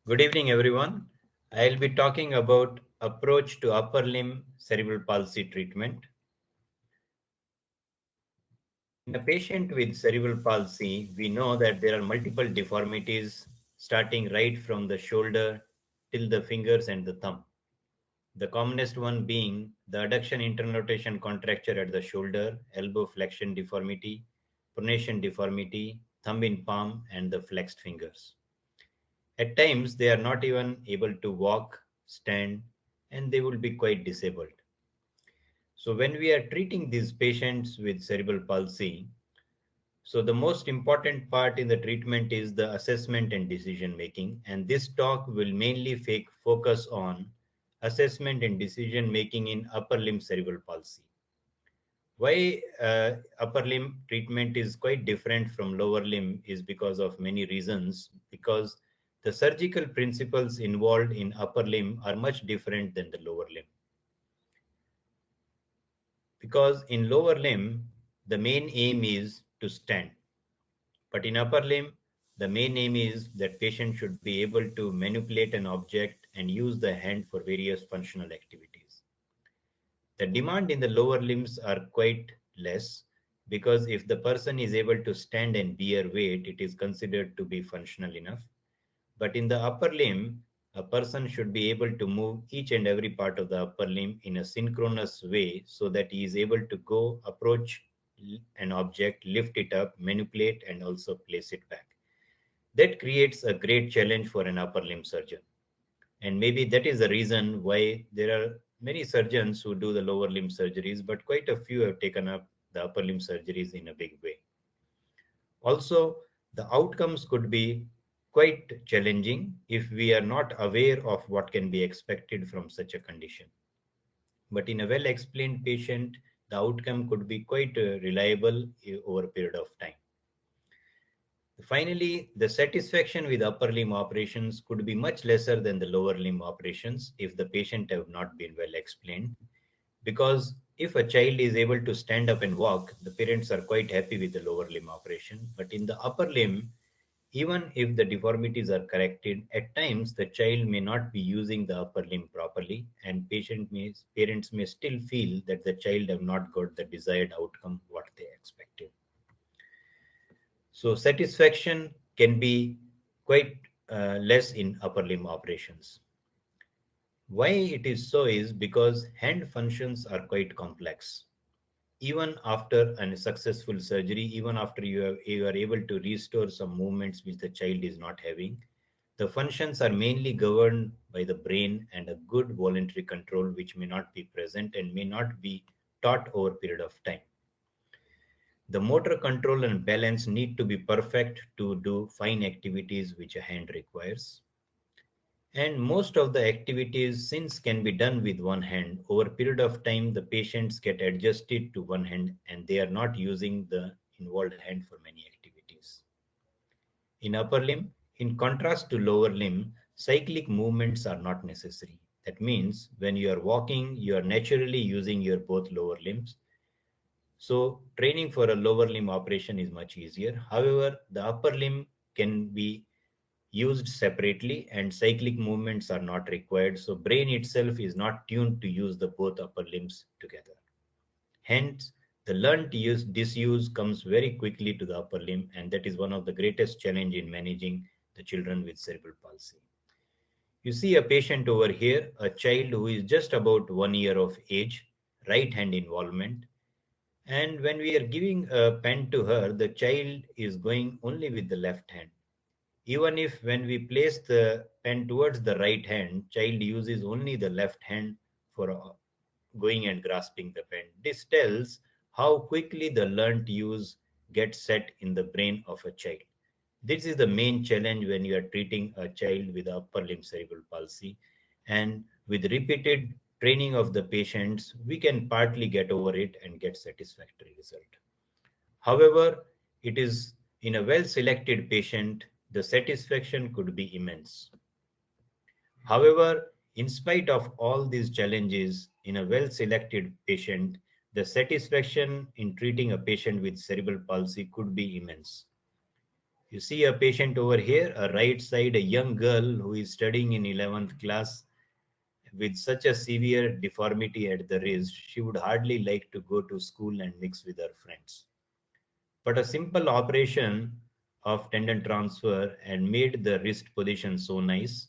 Good evening, everyone. I'll be talking about approach to upper limb cerebral palsy treatment. In a patient with cerebral palsy, we know that there are multiple deformities starting right from the shoulder till the fingers and the thumb. The commonest one being the adduction internal rotation contracture at the shoulder, elbow flexion deformity, pronation deformity, thumb in palm, and the flexed fingers. At times, they are not even able to walk, stand, and they will be quite disabled. So, when we are treating these patients with cerebral palsy, so the most important part in the treatment is the assessment and decision making. And this talk will mainly focus on assessment and decision making in upper limb cerebral palsy. Why upper limb treatment is quite different from lower limb is because of many reasons. Because the surgical principles involved in upper limb are much different than the lower limb. Because in lower limb, the main aim is to stand. But in upper limb, the main aim is that patient should be able to manipulate an object and use the hand for various functional activities. The demand in the lower limbs are quite less because if the person is able to stand and bear weight, it is considered to be functional enough. But in the upper limb, a person should be able to move each and every part of the upper limb in a synchronous way so that he is able to go approach an object, lift it up, manipulate, and also place it back. That creates a great challenge for an upper limb surgeon. And maybe that is the reason why there are many surgeons who do the lower limb surgeries, but quite a few have taken up the upper limb surgeries in a big way. Also, the outcomes could be quite challenging if we are not aware of what can be expected from such a condition. But in a well explained patient, the outcome could be quite reliable over a period of time. Finally, the satisfaction with upper limb operations could be much lesser than the lower limb operations if the patient have not been well explained. Because if a child is able to stand up and walk, the parents are quite happy with the lower limb operation. But in the upper limb, even if the deformities are corrected, at times the child may not be using the upper limb properly, and parents may still feel that the child have not got the desired outcome what they expected. So satisfaction can be quite less in upper limb operations. Why it is so is because hand functions are quite complex. Even after a successful surgery, even after you are able to restore some movements which the child is not having, the functions are mainly governed by the brain and a good voluntary control which may not be present and may not be taught over a period of time. The motor control and balance need to be perfect to do fine activities which a hand requires. And most of the activities, since can be done with one hand, over a period of time, the patients get adjusted to one hand and they are not using the involved hand for many activities. In upper limb, in contrast to lower limb, cyclic movements are not necessary. That means when you are walking, you are naturally using your both lower limbs. So training for a lower limb operation is much easier. However, the upper limb can be used separately and cyclic movements are not required. So brain itself is not tuned to use the both upper limbs together. Hence, the learned use disuse comes very quickly to the upper limb, and that is one of the greatest challenge in managing the children with cerebral palsy. You see a patient over here, a child who is just about 1 year of age, right hand involvement. And when we are giving a pen to her, the child is going only with the left hand. Even if when we place the pen towards the right hand, child uses only the left hand for going and grasping the pen. This tells how quickly the learnt use gets set in the brain of a child. This is the main challenge when you are treating a child with upper limb cerebral palsy. And with repeated training of the patients, we can partly get over it and get satisfactory result. However, it is in a well-selected patient, the satisfaction could be immense. However, in spite of all these challenges, in a well-selected patient, the satisfaction in treating a patient with cerebral palsy could be immense. You see a patient over here, a right side, a young girl who is studying in 11th class with such a severe deformity at the wrist, she would hardly like to go to school and mix with her friends. But a simple operation of tendon transfer and made the wrist position so nice.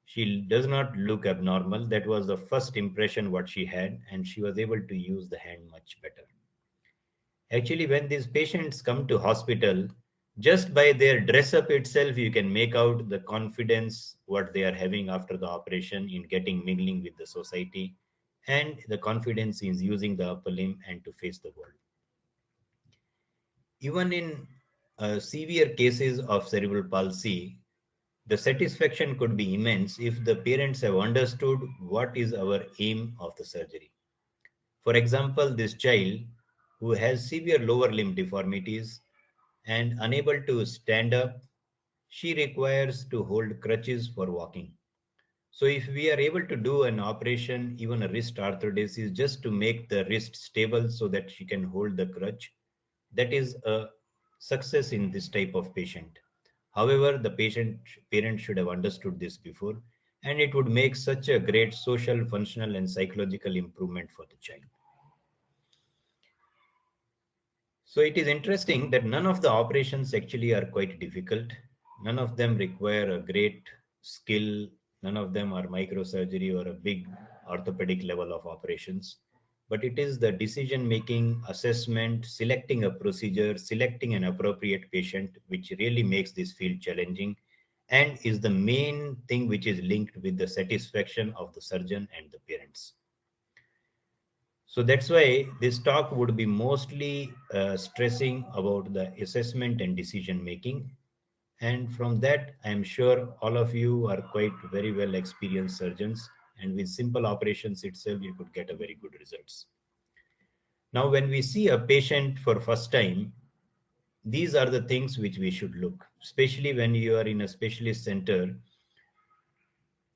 She does not look abnormal. That was the first impression what she had, and she was able to use the hand much better. Actually, when these patients come to hospital, just by their dress up itself, you can make out the confidence what they are having after the operation in getting mingling with the society, and the confidence in using the upper limb and to face the world. Even in severe cases of cerebral palsy, the satisfaction could be immense if the parents have understood what is our aim of the surgery. For example, this child who has severe lower limb deformities and unable to stand up, she requires to hold crutches for walking. So if we are able to do an operation, even a wrist arthrodesis, just to make the wrist stable so that she can hold the crutch, that is a success in this type of patient. However, the parent should have understood this before, and it would make such a great social, functional, and psychological improvement for the child. So it is interesting that none of the operations actually are quite difficult. None of them require a great skill. None of them are microsurgery or a big orthopedic level of operations. But it is the decision making, assessment, selecting a procedure, selecting an appropriate patient, which really makes this field challenging and is the main thing which is linked with the satisfaction of the surgeon and the parents. So that's why this talk would be mostly stressing about the assessment and decision making. And from that, I'm sure all of you are quite very well experienced surgeons, and with simple operations itself, you could get a very good results. Now, when we see a patient for first time, these are the things which we should look, especially when you are in a specialist center.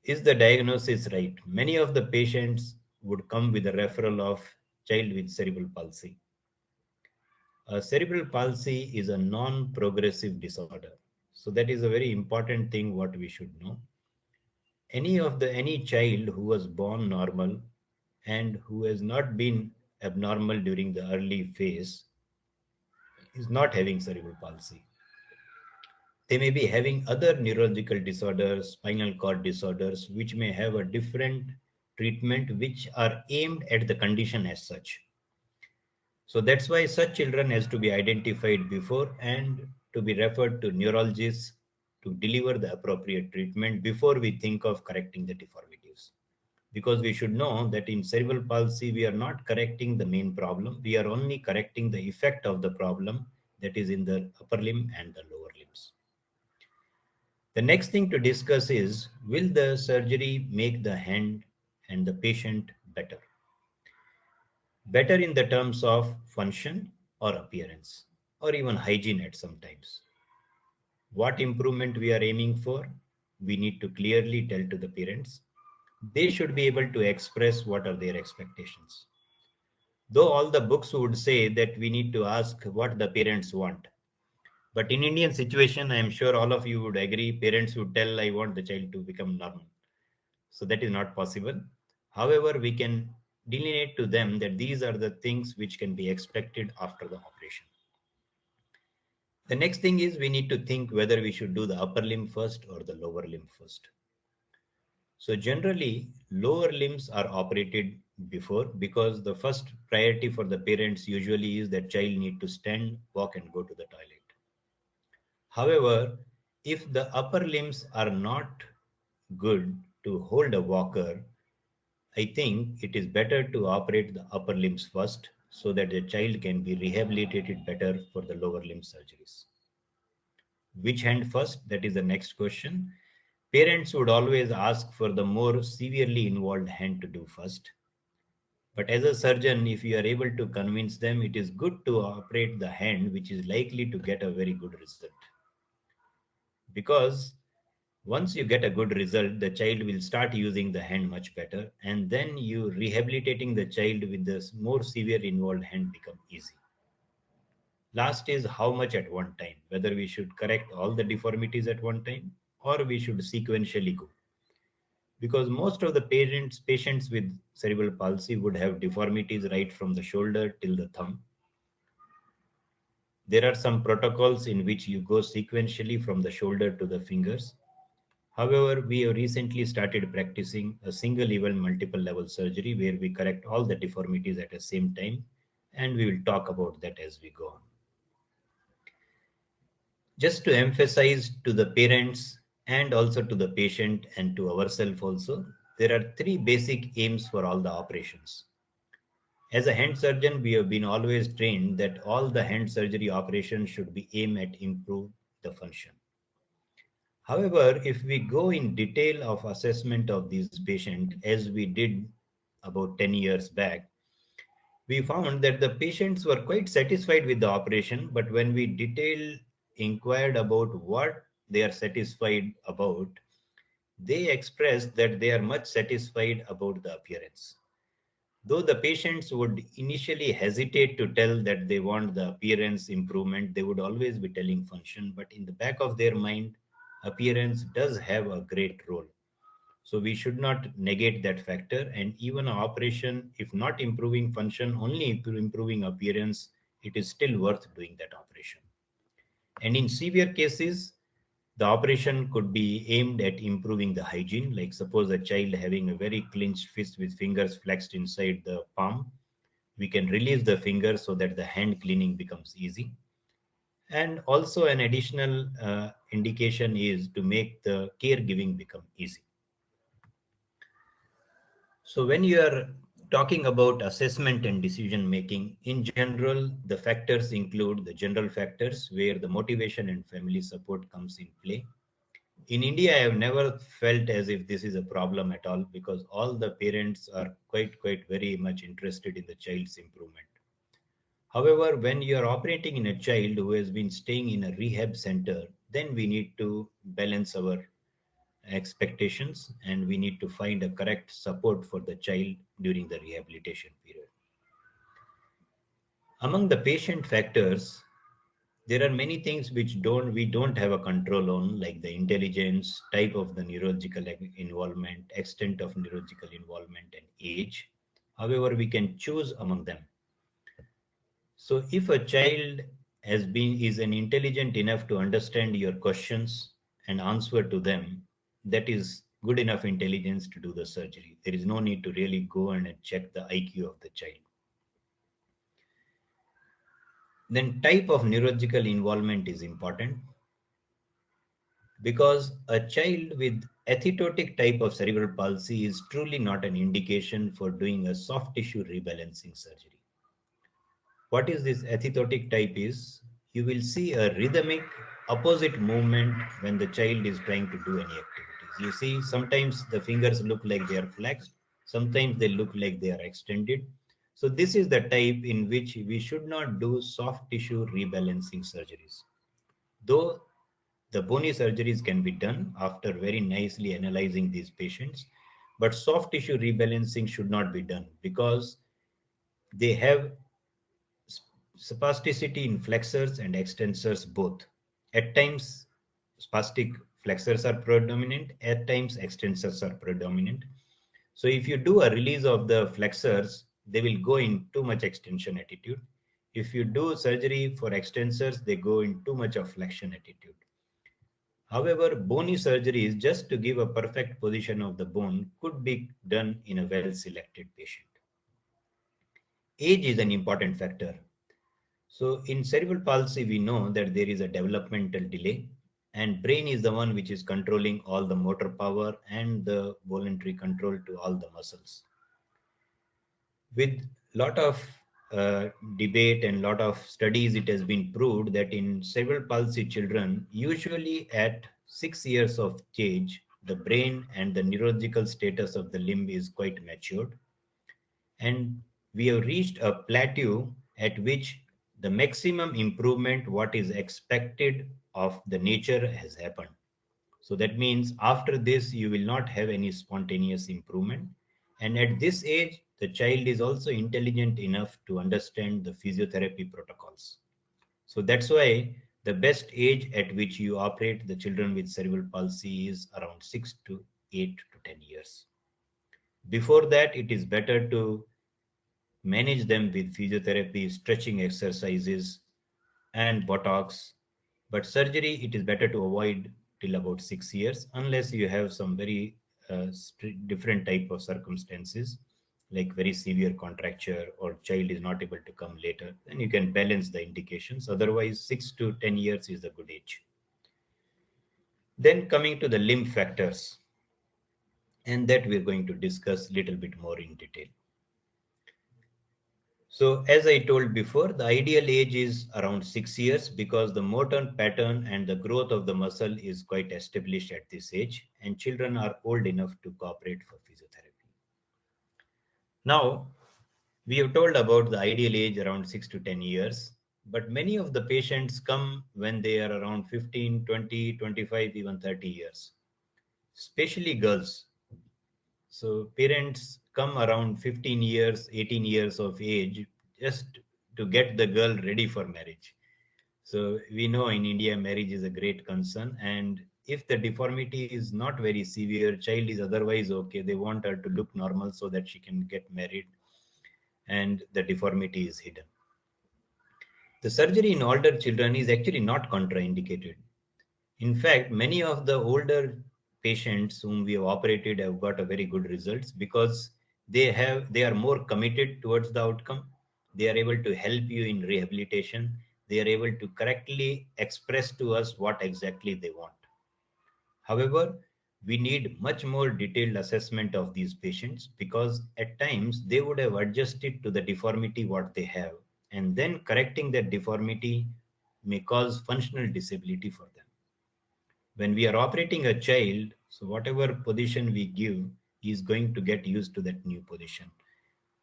Is the diagnosis right? Many of the patients would come with a referral of child with cerebral palsy. Cerebral palsy is a non-progressive disorder. So that is a very important thing what we should know. Any child who was born normal and who has not been abnormal during the early phase is not having cerebral palsy. They may be having other neurological disorders, spinal cord disorders, which may have a different treatment which are aimed at the condition as such. So that's why such children has to be identified before and to be referred to neurologists to deliver the appropriate treatment before we think of correcting the deformities. Because we should know that in cerebral palsy, we are not correcting the main problem. We are only correcting the effect of the problem that is in the upper limb and the lower limbs. The next thing to discuss is, will the surgery make the hand and the patient better? Better in the terms of function or appearance or even hygiene at some times. What improvement we are aiming for, we need to clearly tell to the parents. They should be able to express what are their expectations. Though all the books would say that we need to ask what the parents want. But in Indian situation, I am sure all of you would agree, parents would tell, I want the child to become normal. So that is not possible. However, we can delineate to them that these are the things which can be expected after the operation. The next thing is we need to think whether we should do the upper limb first or the lower limb first. So generally, lower limbs are operated before because the first priority for the parents usually is that child need to stand, walk and go to the toilet. However, if the upper limbs are not good to hold a walker, I think it is better to operate the upper limbs first so that the child can be rehabilitated better for the lower limb surgeries. Which hand first? That is the next question. Parents would always ask for the more severely involved hand to do first. But as a surgeon, if you are able to convince them, it is good to operate the hand which is likely to get a very good result. Because once you get a good result, the child will start using the hand much better, and then you rehabilitating the child with this more severe involved hand become easy. Last is how much at one time, whether we should correct all the deformities at one time or we should sequentially go. Because most of the patients with cerebral palsy would have deformities right from the shoulder till the thumb. There are some protocols in which you go sequentially from the shoulder to the fingers. However, we have recently started practicing a single even multiple level surgery where we correct all the deformities at the same time, and we will talk about that as we go on. Just to emphasize to the parents and also to the patient and to ourselves also, there are three basic aims for all the operations. As a hand surgeon, we have been always trained that all the hand surgery operations should be aimed at improve the function. However, if we go in detail of assessment of these patients, as we did about 10 years back, we found that the patients were quite satisfied with the operation, but when we detail inquired about what they are satisfied about, they expressed that they are much satisfied about the appearance. Though the patients would initially hesitate to tell that they want the appearance improvement, they would always be telling function, but in the back of their mind, appearance does have a great role. So we should not negate that factor. And even an operation, if not improving function, only improving appearance, it is still worth doing that operation. And in severe cases, the operation could be aimed at improving the hygiene. Like suppose a child having a very clenched fist with fingers flexed inside the palm, we can release the finger so that the hand cleaning becomes easy. And also an additional indication is to make the caregiving become easy. So when you are talking about assessment and decision making, in general, the factors include the general factors where the motivation and family support comes in play. In India, I have never felt as if this is a problem at all because all the parents are quite very much interested in the child's improvement. However, when you are operating in a child who has been staying in a rehab center, then we need to balance our expectations and we need to find a correct support for the child during the rehabilitation period. Among the patient factors, there are many things which we don't have a control on, like the intelligence, type of the neurological involvement, extent of neurological involvement, and age. However, we can choose among them. So if a child is an intelligent enough to understand your questions and answer to them, that is good enough intelligence to do the surgery. There is no need to really go and check the IQ of the child. Then type of neurological involvement is important because a child with ethitotic type of cerebral palsy is truly not an indication for doing a soft tissue rebalancing surgery. What is this ethitotic type is? You will see a rhythmic opposite movement when the child is trying to do any activities. You see, sometimes the fingers look like they are flexed, sometimes they look like they are extended. So this is the type in which we should not do soft tissue rebalancing surgeries. Though the bony surgeries can be done after very nicely analyzing these patients, but soft tissue rebalancing should not be done because they have spasticity in flexors and extensors both. At times, spastic flexors are predominant, at times, extensors are predominant. So if you do a release of the flexors, they will go in too much extension attitude. If you do surgery for extensors, they go in too much of flexion attitude. However, bony surgeries just to give a perfect position of the bone could be done in a well-selected patient. Age is an important factor. So in cerebral palsy, we know that there is a developmental delay and brain is the one which is controlling all the motor power and the voluntary control to all the muscles. With lot of debate and lot of studies, it has been proved that in cerebral palsy children, usually at 6 years of age, the brain and the neurological status of the limb is quite matured. And we have reached a plateau at which the maximum improvement what is expected of the nature has happened. So that means after this you will not have any spontaneous improvement, and at this age the child is also intelligent enough to understand the physiotherapy protocols. So that's why the best age at which you operate the children with cerebral palsy is around 6 to 8 to 10 years. Before that, it is better to manage them with physiotherapy, stretching exercises, and Botox. But surgery, it is better to avoid till about 6 years, unless you have some very different type of circumstances, like very severe contracture or child is not able to come later. Then you can balance the indications. Otherwise, 6 to 10 years is the good age. Then coming to the limb factors, and that we're going to discuss a little bit more in detail. So as I told before, the ideal age is around 6 years because the motor pattern and the growth of the muscle is quite established at this age, and children are old enough to cooperate for physiotherapy. Now, we have told about the ideal age around 6 to 10 years, but many of the patients come when they are around 15, 20, 25, even 30 years, especially girls. So parents come around 15 years, 18 years of age just to get the girl ready for marriage. So we know in India, marriage is a great concern. And if the deformity is not very severe, child is otherwise okay. They want her to look normal so that she can get married and the deformity is hidden. The surgery in older children is actually not contraindicated. In fact, many of the older patients whom we have operated have got a very good results because they are more committed towards the outcome. They are able to help you in rehabilitation. They are able to correctly express to us what exactly they want. However, we need much more detailed assessment of these patients because at times they would have adjusted to the deformity what they have, and then correcting that deformity may cause functional disability for them. When we are operating a child, so whatever position we give, he is going to get used to that new position.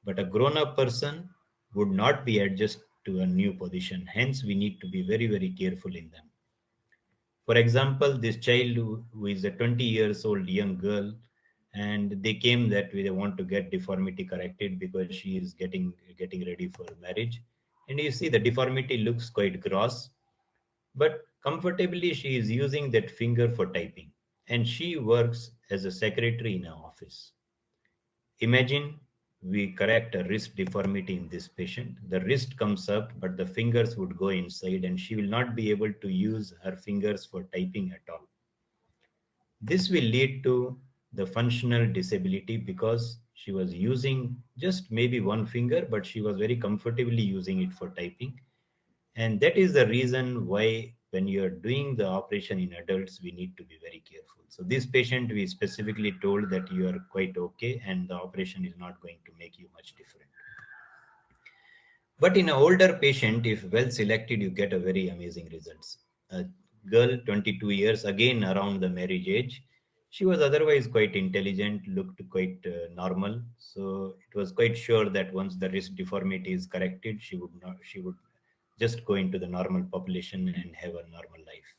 But a grown-up person would not be adjust to a new position. Hence, we need to be very, very careful in them. For example, this child who is a 20 years old young girl, and they came that they want to get deformity corrected because she is getting ready for marriage. And you see the deformity looks quite gross, but comfortably she is using that finger for typing, and she works as a secretary in an office. Imagine we correct a wrist deformity in this patient. The wrist comes up, but the fingers would go inside, and she will not be able to use her fingers for typing at all. This will lead to the functional disability because she was using just maybe one finger, but she was very comfortably using it for typing. And that is the reason why when you're doing the operation in adults, we need to be very careful. So this patient, we specifically told that you are quite okay and the operation is not going to make you much different. But in an older patient, if well selected, you get a very amazing results. A girl, 22 years, again around the marriage age. She was otherwise quite intelligent, looked quite normal. So it was quite sure that once the wrist deformity is corrected, she would just go into the normal population and have a normal life.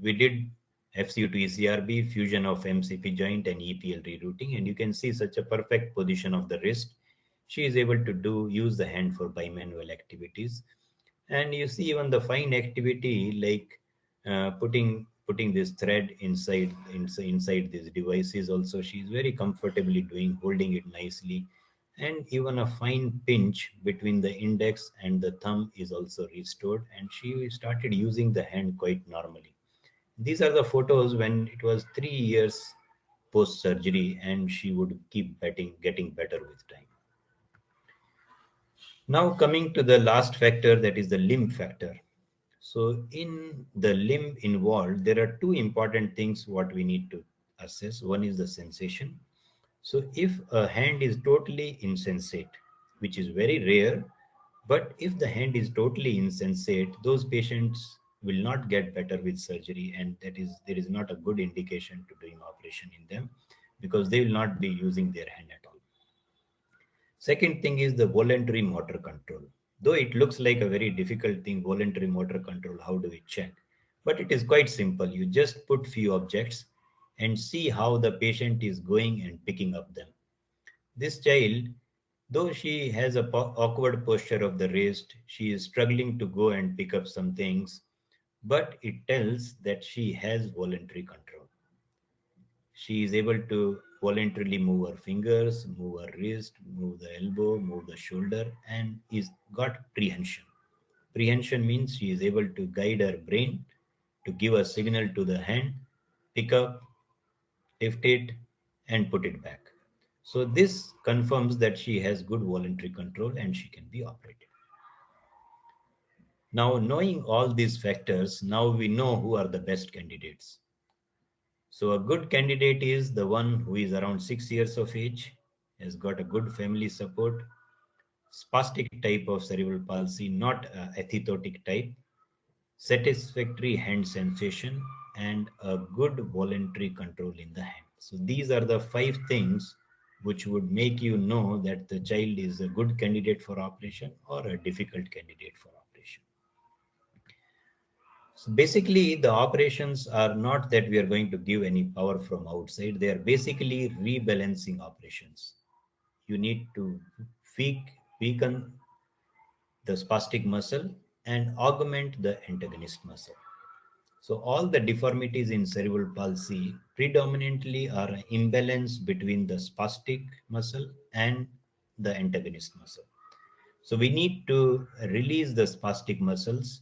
We did FCU to ECRB, fusion of MCP joint and EPL rerouting, and you can see such a perfect position of the wrist. She is able to use the hand for bimanual activities. And you see even the fine activity like putting this thread inside these devices also she is very comfortably doing, holding it nicely, and even a fine pinch between the index and the thumb is also restored, and she started using the hand quite normally. These are the photos when it was 3 years post surgery, and she would keep getting better with time. Now coming to the last factor, that is the limb factor. So in the limb involved, there are two important things what we need to assess. One is the sensation. So if a hand is totally insensate, which is very rare, but if the hand is totally insensate, those patients will not get better with surgery, and there is not a good indication to doing operation in them because they will not be using their hand at all. Second thing is the voluntary motor control. Though it looks like a very difficult thing, voluntary motor control, how do we check? But it is quite simple. You just put few objects and see how the patient is going and picking up them. This child, Though she has a awkward posture of the wrist, she is struggling to go and pick up some things, but it tells that she has voluntary control. She is able to voluntarily move her fingers, move her wrist, move the elbow, move the shoulder, and is got prehension. Prehension means she is able to guide her brain to give a signal to the hand, pick up, lift it, and put it back. So this confirms that she has good voluntary control and she can be operated. Now, knowing all these factors, now we know who are the best candidates. So a good candidate is the one who is around 6 years of age, has got a good family support, spastic type of cerebral palsy, not ethitotic type, satisfactory hand sensation, and a good voluntary control in the hand. So these are the 5 things which would make you know that the child is a good candidate for operation or a difficult candidate for operation. So basically, the operations are not that we are going to give any power from outside. They are basically rebalancing operations. You need to weaken the spastic muscle and augment the antagonist muscle. So all the deformities in cerebral palsy predominantly are an imbalance between the spastic muscle and the antagonist muscle. So we need to release the spastic muscles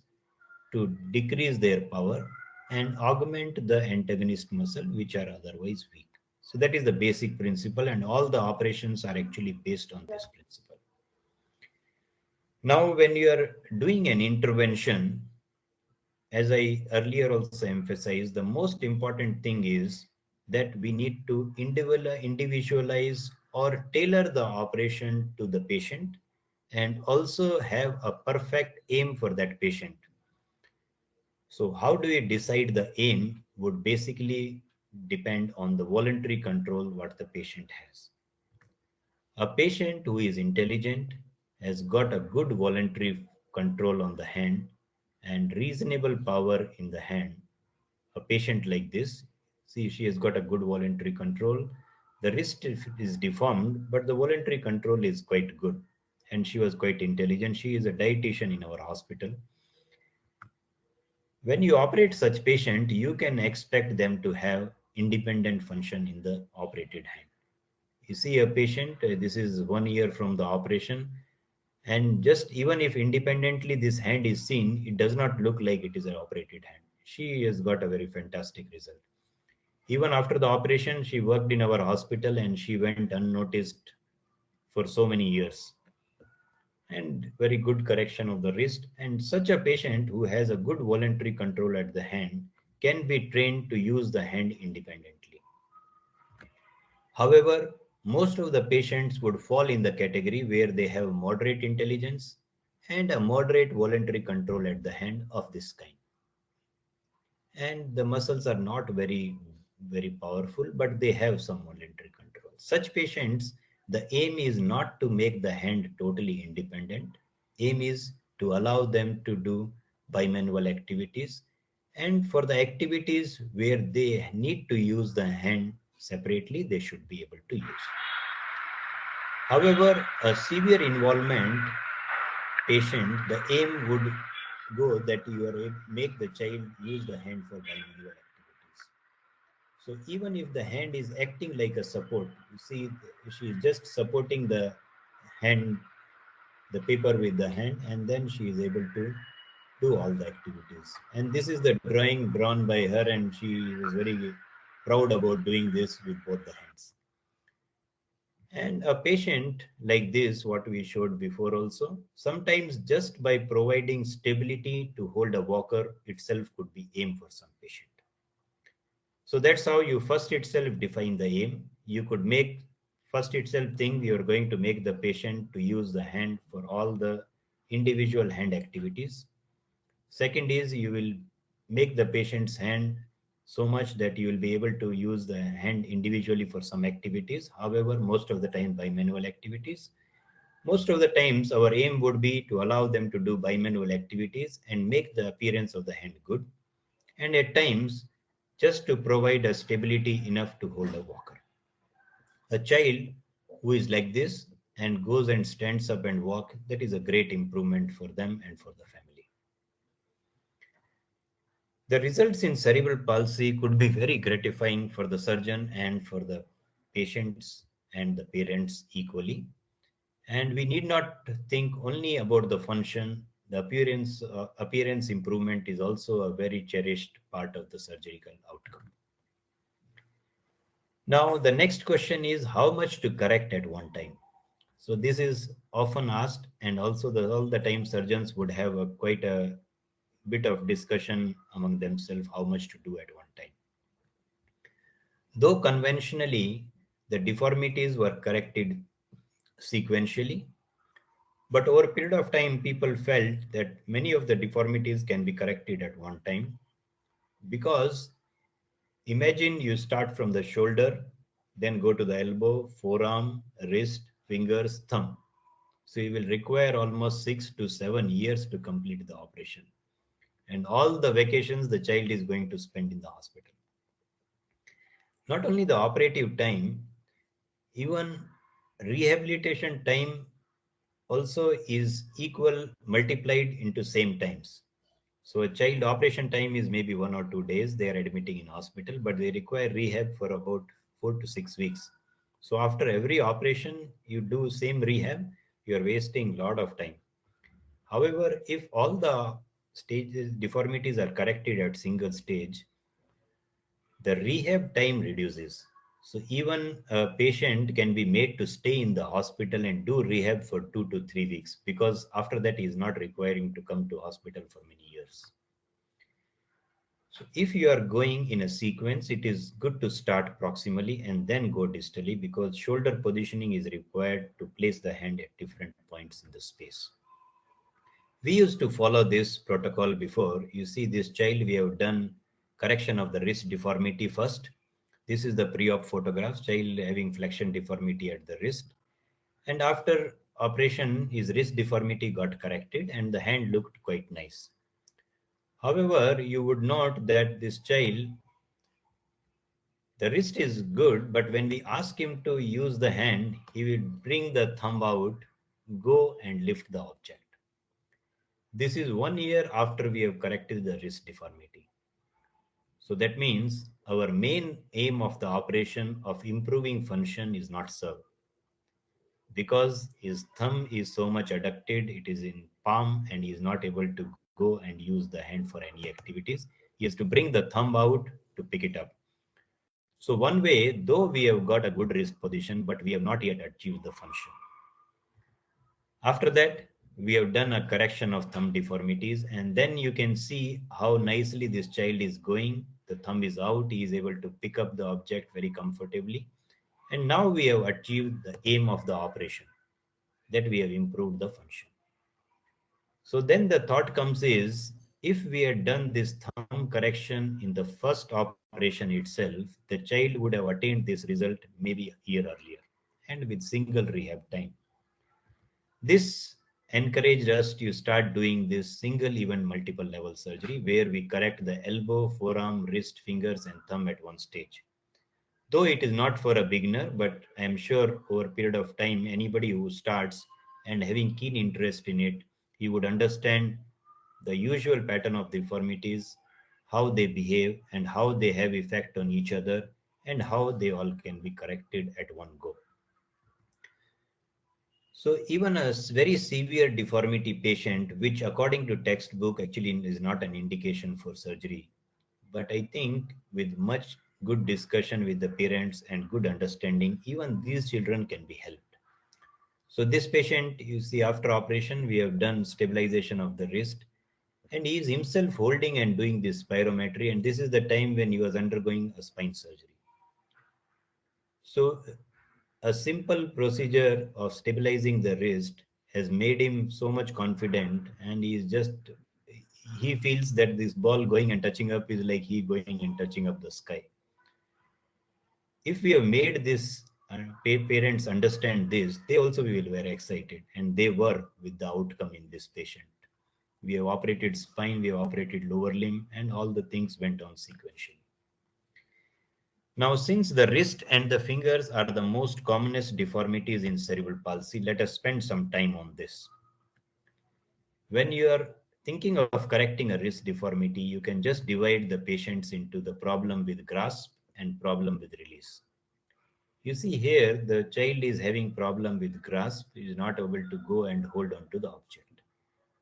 to decrease their power and augment the antagonist muscle which are otherwise weak. So that is the basic principle, and all the operations are actually based on this principle. Now when you are doing an intervention, as I earlier also emphasized, the most important thing is that we need to individualize or tailor the operation to the patient and also have a perfect aim for that patient. So how do we decide the aim would basically depend on the voluntary control what the patient has. A patient who is intelligent has got a good voluntary control on the hand and reasonable power in the hand. A patient like this, see, she has got a good voluntary control. The wrist is deformed, but the voluntary control is quite good. And she was quite intelligent. She is a dietitian in our hospital. When you operate such patient, you can expect them to have independent function in the operated hand. You see a patient, this is 1 year from the operation, and just even if independently this hand is seen, it does not look like it is an operated hand. She has got a very fantastic result. Even after the operation, she worked in our hospital and she went unnoticed for so many years. And very good correction of the wrist. And such a patient who has a good voluntary control at the hand can be trained to use the hand independently. However, most of the patients would fall in the category where they have moderate intelligence and a moderate voluntary control at the hand of this kind. And the muscles are not very powerful, but they have some voluntary control. Such patients, the aim is not to make the hand totally independent. Aim is to allow them to do bimanual activities, and for the activities where they need to use the hand separately, they should be able to use. However, a severe involvement patient, the aim would go that you are make the child use the hand for bimanual activities. So even if the hand is acting like a support, you see, she is just supporting the hand, the paper with the hand, and then she is able to do all the activities. And this is the drawing drawn by her, and she was very proud about doing this with both the hands. And a patient like this, what we showed before also, sometimes just by providing stability to hold a walker itself could be aim for some patient. So that's how you first itself define the aim. You could make first itself think you're going to make the patient to use the hand for all the individual hand activities. Second is you will make the patient's hand so much that you will be able to use the hand individually for some activities. However, most of the time bimanual activities. Most of the times our aim would be to allow them to do bimanual activities and make the appearance of the hand good. And at times, just to provide a stability enough to hold a walker. A child who is like this, and goes and stands up and walk, that is a great improvement for them and for the family. The results in cerebral palsy could be very gratifying for the surgeon and for the patients and the parents equally. And we need not think only about the function. The appearance improvement is also a very cherished part of the surgical outcome. Now, the next question is how much to correct at one time. So this is often asked, and also all the time surgeons would have quite a bit of discussion among themselves how much to do at one time. Though conventionally the deformities were corrected sequentially, but over a period of time people felt that many of the deformities can be corrected at one time, because imagine you start from the shoulder, then go to the elbow, forearm, wrist, fingers, thumb. So you will require almost 6 to 7 years to complete the operation. And all the vacations the child is going to spend in the hospital. Not only the operative time, even rehabilitation time also is equal multiplied into same times. So a child operation time is maybe 1 or 2 days they are admitting in hospital, but they require rehab for about 4 to 6 weeks. So after every operation you do same rehab, you are wasting a lot of time. However, if all the stages deformities are corrected at single stage, the rehab time reduces. So even a patient can be made to stay in the hospital and do rehab for 2 to 3 weeks, because after that he is not requiring to come to hospital for many years. So if you are going in a sequence, it is good to start proximally and then go distally, because shoulder positioning is required to place the hand at different points in the space. We used to follow this protocol before. You see this child, we have done correction of the wrist deformity first. This is the pre-op photographs, child having flexion deformity at the wrist. And after operation, his wrist deformity got corrected and the hand looked quite nice. However, you would note that this child, the wrist is good, but when we ask him to use the hand, he will bring the thumb out, go and lift the object. This is 1 year after we have corrected the wrist deformity. So that means our main aim of the operation of improving function is not served, because his thumb is so much adducted, it is in palm and he is not able to go and use the hand for any activities. He has to bring the thumb out to pick it up. So one way, though we have got a good wrist position, but we have not yet achieved the function. After that, we have done a correction of thumb deformities, and then you can see how nicely this child is going. The thumb is out, he is able to pick up the object very comfortably. And now we have achieved the aim of the operation, that we have improved the function. So then the thought comes is, if we had done this thumb correction in the first operation itself, the child would have attained this result maybe a year earlier and with single rehab time. This encouraged us to start doing this single, even multiple level surgery, where we correct the elbow, forearm, wrist, fingers, and thumb at one stage. Though it is not for a beginner, but I am sure over a period of time, anybody who starts and having keen interest in it, he would understand the usual pattern of deformities, how they behave, and how they have effect on each other, and how they all can be corrected at one go. So even a very severe deformity patient, which according to textbook actually is not an indication for surgery, but I think with much good discussion with the parents and good understanding, even these children can be helped. So this patient, you see, after operation, we have done stabilization of the wrist, and he is himself holding and doing this spirometry, and this is the time when he was undergoing a spine surgery. So a simple procedure of stabilizing the wrist has made him so much confident, and he feels that this ball going and touching up is like he going and touching up the sky. If we have made this parents understand this, they also will be very excited, and they were with the outcome in this patient. We have operated spine, we have operated lower limb, and all the things went on sequentially. Now, since the wrist and the fingers are the most commonest deformities in cerebral palsy, let us spend some time on this. When you are thinking of correcting a wrist deformity, you can just divide the patients into the problem with grasp and problem with release. You see here, the child is having problem with grasp, is not able to go and hold on to the object.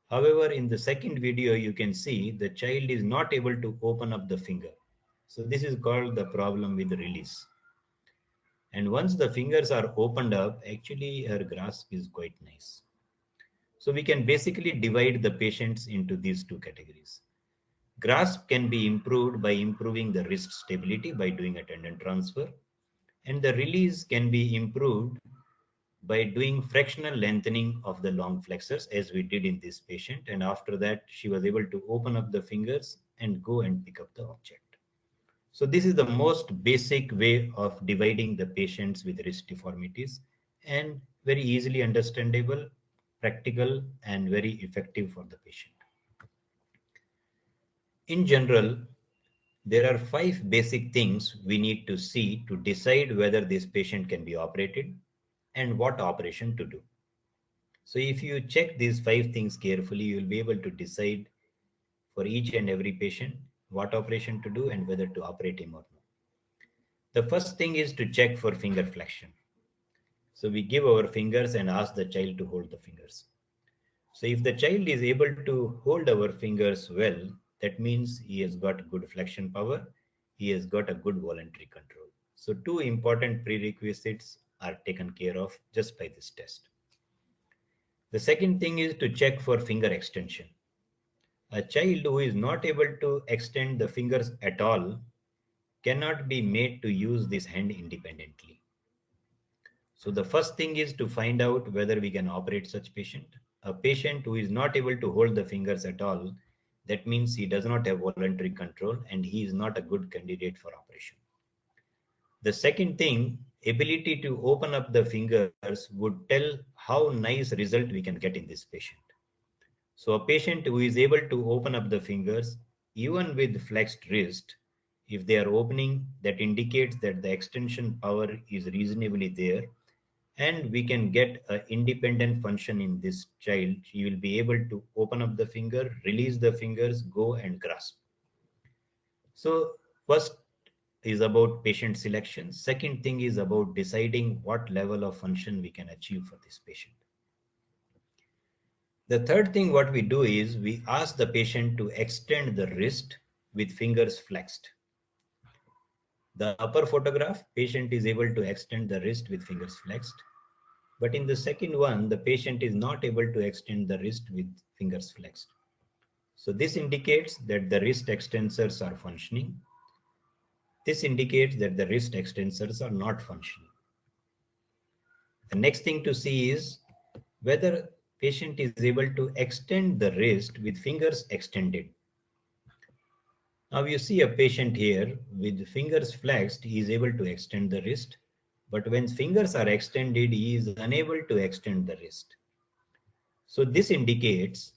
However, in the second video, you can see the child is not able to open up the finger. So this is called the problem with release. And once the fingers are opened up, actually her grasp is quite nice. So we can basically divide the patients into these two categories. Grasp can be improved by improving the wrist stability by doing a tendon transfer, and the release can be improved by doing fractional lengthening of the long flexors as we did in this patient. And after that, she was able to open up the fingers and go and pick up the object. So this is the most basic way of dividing the patients with wrist deformities, and very easily understandable, practical, and very effective for the patient. In general, there are 5 basic things we need to see to decide whether this patient can be operated and what operation to do. So if you check these 5 things carefully, you will be able to decide for each and every patient what operation to do and whether to operate him or not. The first thing is to check for finger flexion. So we give our fingers and ask the child to hold the fingers. So if the child is able to hold our fingers well, that means he has got good flexion power, he has got a good voluntary control. So 2 important prerequisites are taken care of just by this test. The second thing is to check for finger extension. A child who is not able to extend the fingers at all cannot be made to use this hand independently. So the first thing is to find out whether we can operate such patient. A patient who is not able to hold the fingers at all, that means he does not have voluntary control and he is not a good candidate for operation. The second thing, ability to open up the fingers would tell how nice result we can get in this patient. So a patient who is able to open up the fingers, even with flexed wrist, if they are opening, that indicates that the extension power is reasonably there, and we can get an independent function in this child. He will be able to open up the finger, release the fingers, go and grasp. So first is about patient selection. Second thing is about deciding what level of function we can achieve for this patient. The third thing what we do is we ask the patient to extend the wrist with fingers flexed. The upper photograph, patient is able to extend the wrist with fingers flexed. But in the second one, the patient is not able to extend the wrist with fingers flexed. So this indicates that the wrist extensors are functioning. This indicates that the wrist extensors are not functioning. The next thing to see is whether patient is able to extend the wrist with fingers extended. Now you see a patient here with fingers flexed, he is able to extend the wrist, but when fingers are extended, he is unable to extend the wrist. So this indicates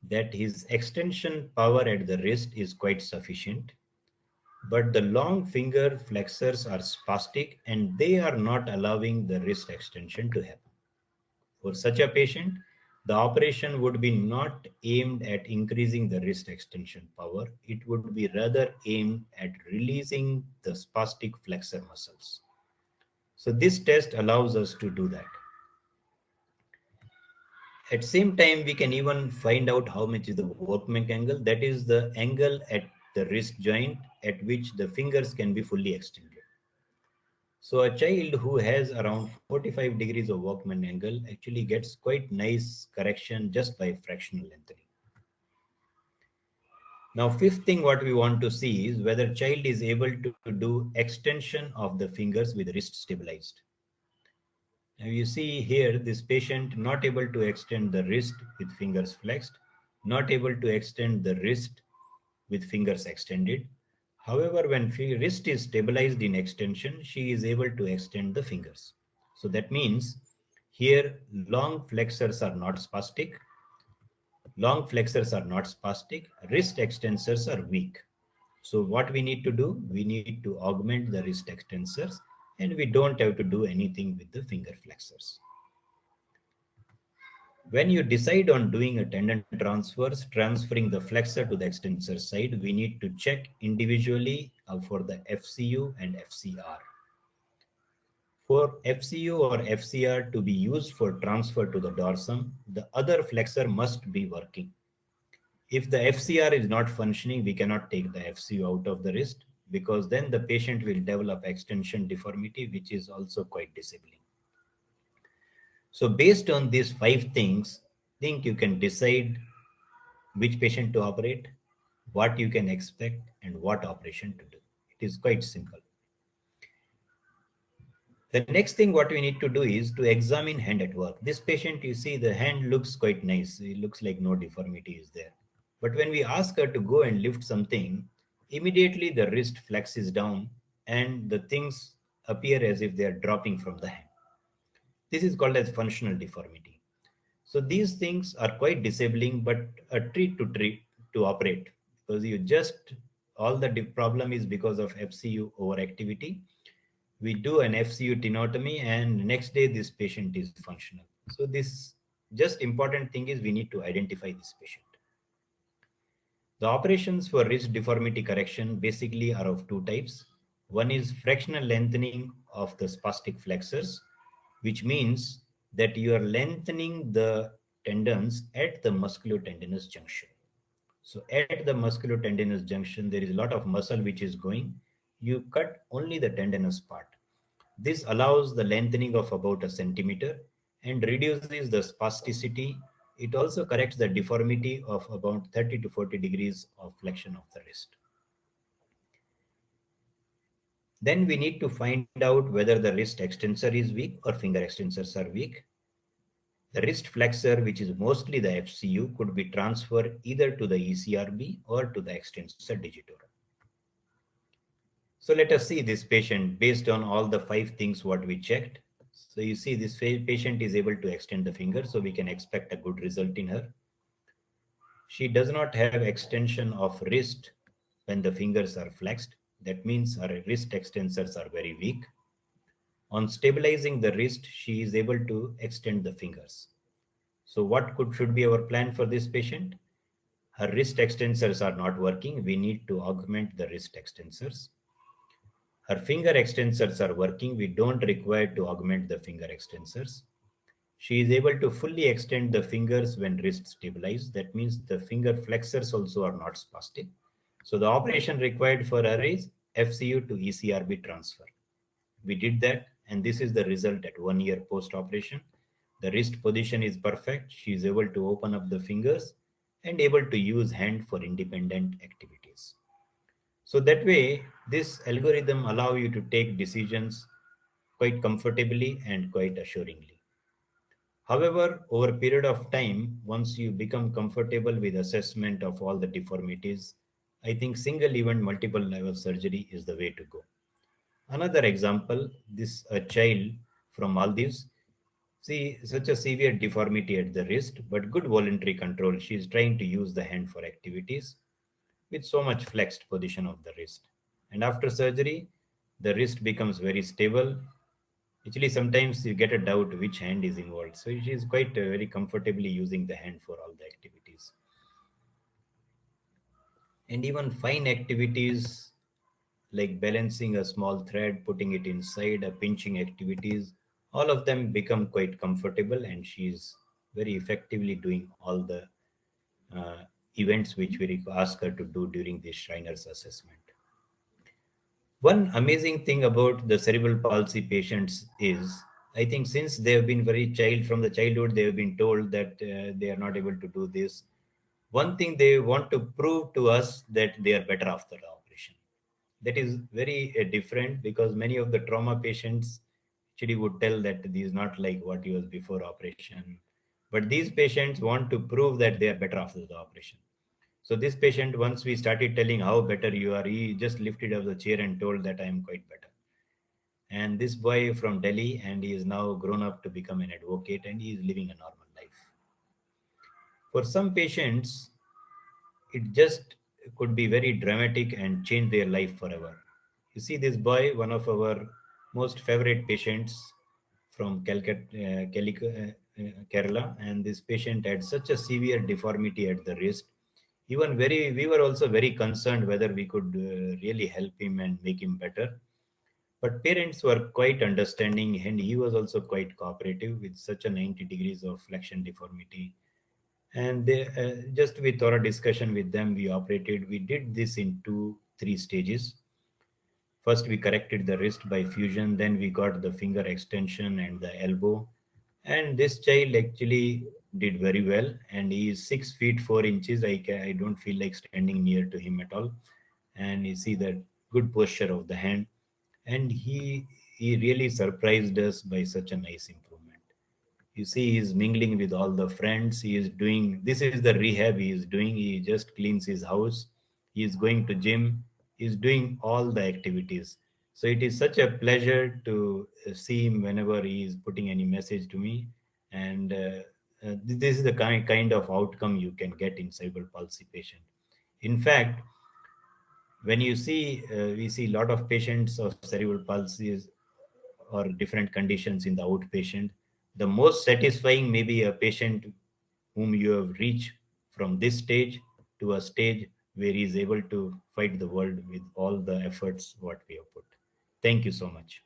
that his extension power at the wrist is quite sufficient, but the long finger flexors are spastic and they are not allowing the wrist extension to happen. For such a patient, the operation would be not aimed at increasing the wrist extension power. It would be rather aimed at releasing the spastic flexor muscles. So this test allows us to do that. At same time, we can even find out how much is the workman angle. That is the angle at the wrist joint at which the fingers can be fully extended. So a child who has around 45 degrees of workman angle actually gets quite nice correction just by fractional lengthening. Now, fifth thing what we want to see is whether child is able to do extension of the fingers with wrist stabilized. Now you see here this patient not able to extend the wrist with fingers flexed, not able to extend the wrist with fingers extended. However, when wrist is stabilized in extension, she is able to extend the fingers. So that means here long flexors are not spastic, wrist extensors are weak. So what we need to do, we need to augment the wrist extensors, and we don't have to do anything with the finger flexors. When you decide on doing a tendon transfers, transferring the flexor to the extensor side, we need to check individually for the FCU and FCR. For FCU or FCR to be used for transfer to the dorsum, the other flexor must be working. If the FCR is not functioning, we cannot take the FCU out of the wrist, because then the patient will develop extension deformity, which is also quite disabling. So based on these 5 things, I think you can decide which patient to operate, what you can expect, and what operation to do. It is quite simple. The next thing what we need to do is to examine hand at work. This patient, you see, the hand looks quite nice. It looks like no deformity is there. But when we ask her to go and lift something, immediately the wrist flexes down and the things appear as if they are dropping from the hand. This is called as functional deformity. So these things are quite disabling, but a treat to operate, because you just, all the problem is because of FCU overactivity. We do an FCU tenotomy and next day this patient is functional. So this just important thing is we need to identify this patient. The operations for wrist deformity correction basically are of 2 types. One is fractional lengthening of the spastic flexors, which means that you are lengthening the tendons at the musculotendinous junction. So at the musculotendinous junction, there is a lot of muscle which is going. You cut only the tendinous part. This allows the lengthening of about a centimeter and reduces the spasticity. It also corrects the deformity of about 30 to 40 degrees of flexion of the wrist. Then we need to find out whether the wrist extensor is weak or finger extensors are weak. The wrist flexor, which is mostly the FCU, could be transferred either to the ECRB or to the extensor digitorum. So let us see this patient based on all the 5 things what we checked. So you see this patient is able to extend the finger, so we can expect a good result in her. She does not have extension of wrist when the fingers are flexed. That means her wrist extensors are very weak. On stabilizing the wrist, she is able to extend the fingers. So what should be our plan for this patient? Her wrist extensors are not working. We need to augment the wrist extensors. Her finger extensors are working. We don't require to augment the finger extensors. She is able to fully extend the fingers when wrist stabilized. That means the finger flexors also are not spastic. So the operation required for her is FCU to ECRB transfer. We did that, and this is the result at 1 year post-operation. The wrist position is perfect. She is able to open up the fingers and able to use hand for independent activities. So that way, this algorithm allow you to take decisions quite comfortably and quite assuringly. However, over a period of time, once you become comfortable with assessment of all the deformities, I think single event multiple level surgery is the way to go. Another example, this a child from Maldives. See, such a severe deformity at the wrist, but good voluntary control. She is trying to use the hand for activities with so much flexed position of the wrist. And after surgery, the wrist becomes very stable. Actually, sometimes you get a doubt which hand is involved. So she is quite very comfortably using the hand for all the activities. And even fine activities like balancing a small thread, putting it inside, a pinching activities, all of them become quite comfortable, and she is very effectively doing all the events which we ask her to do during this Schreiner's assessment. One amazing thing about the cerebral palsy patients is, I think since they have been from the childhood, they have been told that they are not able to do this. One thing they want to prove to us that they are better after the operation. That is very different, because many of the trauma patients actually would tell that this is not like what he was before operation. But these patients want to prove that they are better after the operation. So this patient, once we started telling how better you are, he just lifted up the chair and told that I am quite better. And this boy from Delhi, and he is now grown up to become an advocate, and he is living a normal life. For some patients, it just could be very dramatic and change their life forever. You see, this boy, one of our most favorite patients from Calcutta, Kerala, and this patient had such a severe deformity at the wrist. Even we were also very concerned whether we could really help him and make him better. But parents were quite understanding, and he was also quite cooperative with such a 90 degrees of flexion deformity. And they, just with our discussion with them, we operated. We did this in 3 stages. First, we corrected the wrist by fusion, then we got the finger extension and the elbow. And this child actually did very well. And he is 6 feet 4 inches. I don't feel like standing near to him at all. And you see the good posture of the hand. And he really surprised us by such a nice improvement. You see, he is mingling with all the friends. He is doing, this is the rehab he is doing. He just cleans his house. He is going to gym. He is doing all the activities. So it is such a pleasure to see him whenever he is putting any message to me. And this is the kind of outcome you can get in cerebral palsy patient. In fact, when you see, we see a lot of patients of cerebral palsy or different conditions in the outpatient. The most satisfying may be a patient whom you have reached from this stage to a stage where he is able to fight the world with all the efforts what we have put. Thank you so much.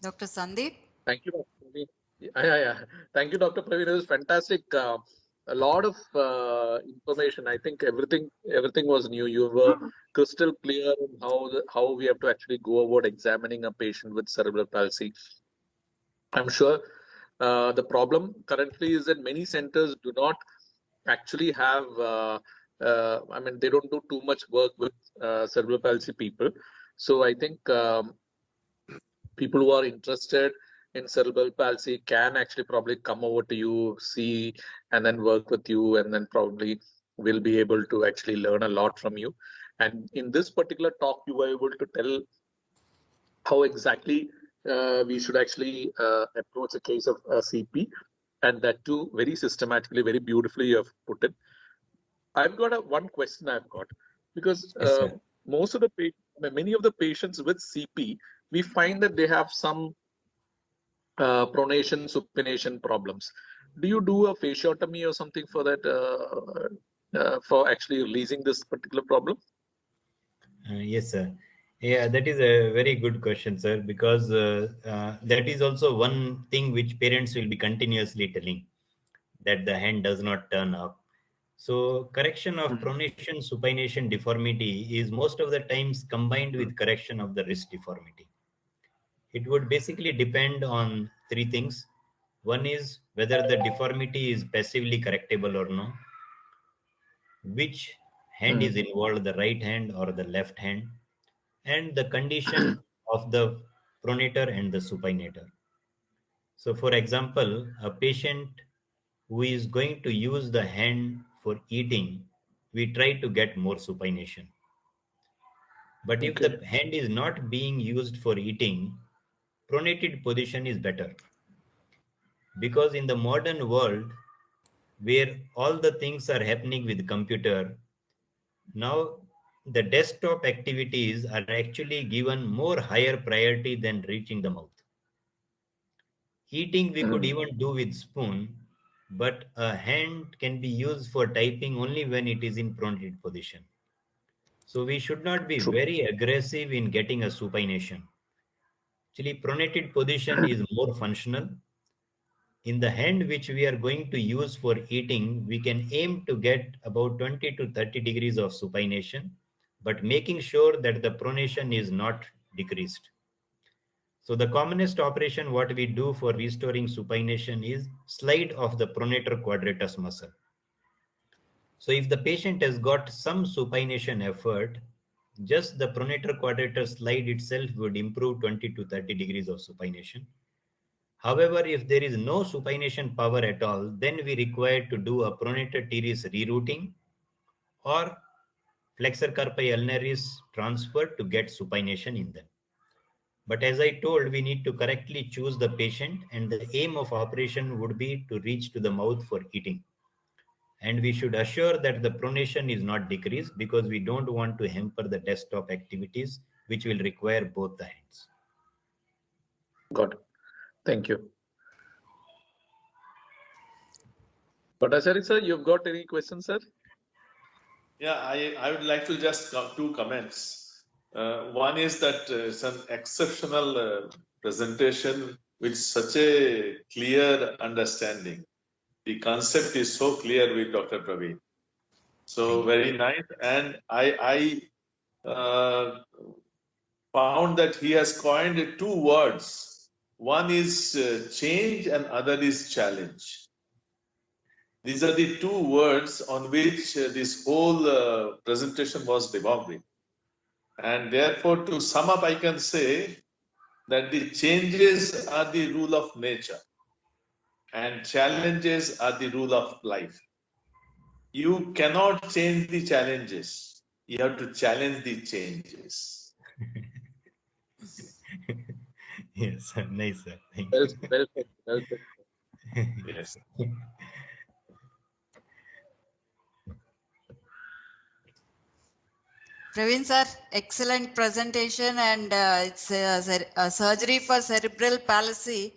Dr. Sandeep? Thank you, Dr. Praveen. Yeah. Thank you, Dr. Praveen. It was fantastic. A lot of information. I think everything was new. You were crystal clear on how we have to actually go about examining a patient with cerebral palsy. I'm sure the problem currently is that many centers do not actually have. I mean, they don't do too much work with cerebral palsy people. So I think people who are interested in cerebral palsy can actually probably come over to you, see, and then work with you, and then probably will be able to actually learn a lot from you. And in this particular talk, you were able to tell how exactly we should actually approach a case of CP, and that too very systematically, very beautifully you have put it. I've got one question I've got, because Yes, sir. most of the many of the patients with CP, we find that they have some pronation, supination problems. Do you do a fasciotomy or something for that, for actually releasing this particular problem? Yes, sir. Yeah, that is a very good question, sir, because that is also one thing which parents will be continuously telling, that the hand does not turn up. So correction of pronation, supination deformity is most of the times combined with correction of the wrist deformity. It would basically depend on 3 things. One is whether the deformity is passively correctable or no, which hand is involved, the right hand or the left hand, and the condition of the pronator and the supinator. So for example, a patient who is going to use the hand for eating, we try to get more supination. But if Okay. the hand is not being used for eating, pronated position is better. Because in the modern world, where all the things are happening with computer, now the desktop activities are actually given more higher priority than reaching the mouth. Eating we could even do with spoon, but a hand can be used for typing only when it is in pronated position. So we should not be True. very aggressive in getting a supination. Actually, pronated position is more functional. In the hand which we are going to use for eating, we can aim to get about 20 to 30 degrees of supination, but making sure that the pronation is not decreased. So the commonest operation what we do for restoring supination is slide of the pronator quadratus muscle. So if the patient has got some supination effort, just the pronator quadratus slide itself would improve 20 to 30 degrees of supination. However, if there is no supination power at all, then we require to do a pronator teres rerouting or flexor carpi ulnaris transferred to get supination in them. But as I told, we need to correctly choose the patient, and the aim of operation would be to reach to the mouth for eating. And we should assure that the pronation is not decreased, because we don't want to hamper the desktop activities, which will require both the hands. Got it. Thank you. Bhattacharya sir, you've got any questions, sir? Yeah, I would like to just two comments. One is that it's an exceptional presentation with such a clear understanding. The concept is so clear with Dr. Praveen. So very nice. And I found that he has coined two words. One is change and other is challenge. These are the two words on which this whole presentation was revolving. And therefore, to sum up, I can say that the changes are the rule of nature and challenges are the rule of life. You cannot change the challenges. You have to challenge the changes. Yes, sir. Nice, sir. Thank Well, you. well said. Well said. Yes. Praveen sir, excellent presentation, and it's a surgery for cerebral palsy.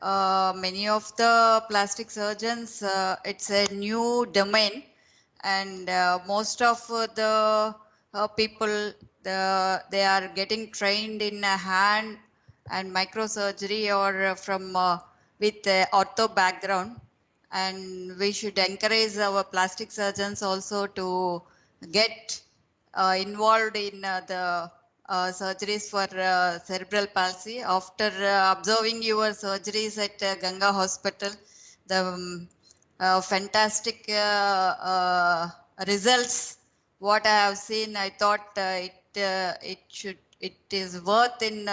Many of the plastic surgeons, it's a new domain, and most of the people, they are getting trained in hand and microsurgery or from with ortho background, and we should encourage our plastic surgeons also to get involved in the surgeries for cerebral palsy. After observing your surgeries at Ganga Hospital, the fantastic results what I have seen, I thought it is worth in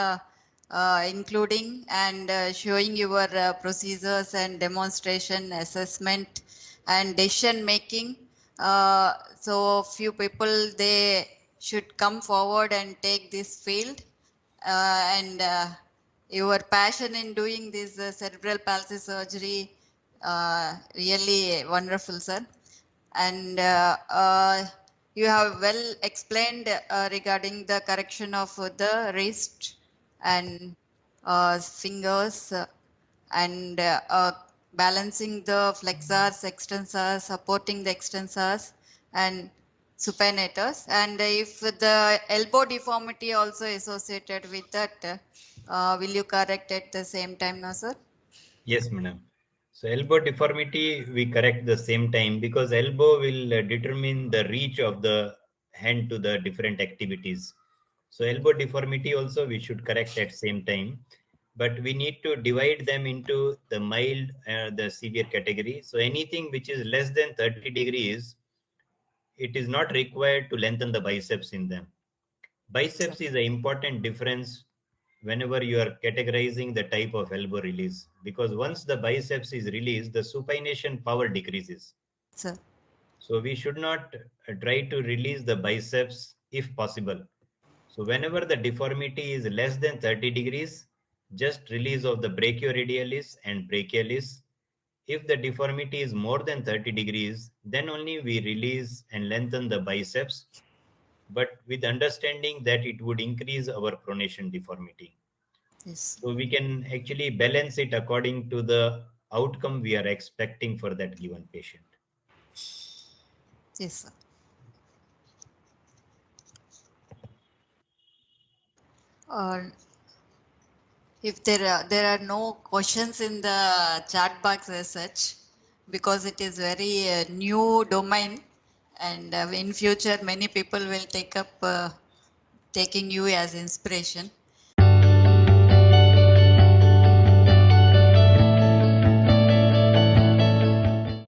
including and showing your procedures and demonstration, assessment and decision making. So few people, they should come forward and take this field, and your passion in doing this cerebral palsy surgery, really wonderful, sir. And you have well explained regarding the correction of the wrist and fingers and balancing the flexors, extensors, supporting the extensors and supinators. And if the elbow deformity also associated with that, will you correct at the same time now, sir? Yes, madam. So elbow deformity, we correct the same time, because elbow will determine the reach of the hand to the different activities. So elbow deformity also we should correct at same time, but we need to divide them into the mild, the severe category. So anything which is less than 30 degrees, it is not required to lengthen the biceps in them. Biceps is an important difference whenever you are categorizing the type of elbow release, because once the biceps is released, the supination power decreases. Sir. So we should not try to release the biceps if possible. So whenever the deformity is less than 30 degrees, just release of the brachioradialis and brachialis. If the deformity is more than 30 degrees, then only we release and lengthen the biceps, but with understanding that it would increase our pronation deformity. Yes. So we can actually balance it according to the outcome we are expecting for that given patient. Yes, sir. If there are no questions in the chat box as such, because it is very new domain, and in future many people will take up taking you as inspiration.